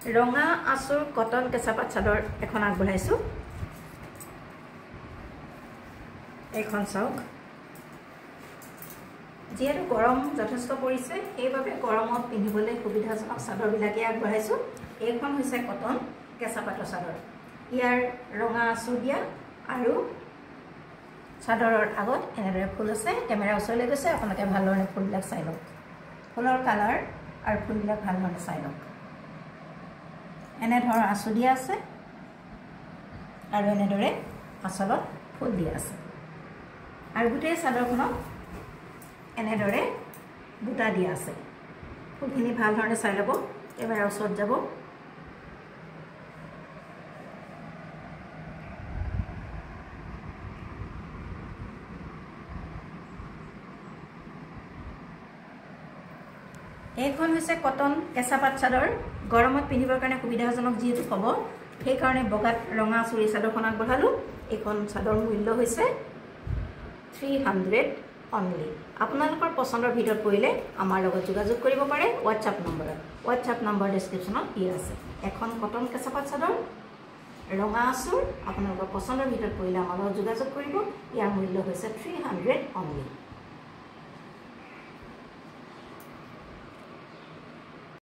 ৰঙা আঁচুৰ কটন কেঁচাপাত চাদৰ এখন আগবঢ়াইছোঁ। এইখন চাওক, যিহেতু গৰম যথেষ্ট পৰিছে সেইবাবে গৰমত পিন্ধিবলৈ সুবিধাজনক চাদৰবিলাকেই আগবঢ়াইছোঁ। এইখন হৈছে কটন কেঁচাপাতৰ চাদৰ। ইয়াৰ ৰঙা আঁচু দিয়া আৰু চাদৰৰ আগত এনেদৰে ফুল আছে। কেমেৰা ওচৰলৈ গৈছে, আপোনালোকে ভালদৰে ফুলবিলাক চাই লওক। ফুলৰ কালাৰ আৰু ফুলবিলাক ভালদৰে চাই লওক। এনেধৰণৰ আঁচু দিয়া আছে আৰু এনেদৰে আঁচলত ফুল দিয়া আছে আৰু গোটেই চাদৰখনত এনেদৰে বুটা দিয়া আছে। ফুলখিনি ভাল ধৰণে চাই ল'ব, কেমেৰাৰ ওচৰত যাব। এইখন হৈছে কটন কেঁচাপাত চাদৰ। গৰমত পিন্ধিবৰ কাৰণে সুবিধাজনক যিহেতু হ'ব, সেইকাৰণে বগাত ৰঙা চুৰি চাদৰখন আগবঢ়ালোঁ। এইখন চাদৰ মূল্য হৈছে 300 অনলি। আপোনালোকৰ পচন্দৰ ভিতৰত পৰিলে আমাৰ লগত যোগাযোগ কৰিব পাৰে হোৱাটছআপ নম্বৰত। হোৱাটছআপ নম্বৰ ডেছক্ৰিপশ্যনত দিয়া আছে। এখন কটন কেঁচাপাত চাদৰ ৰঙা আঁচুৰ আপোনালোকৰ পচন্দৰ ভিতৰত পৰিলে আমাৰ লগত যোগাযোগ কৰিব। ইয়াৰ মূল্য হৈছে 300 অনলি।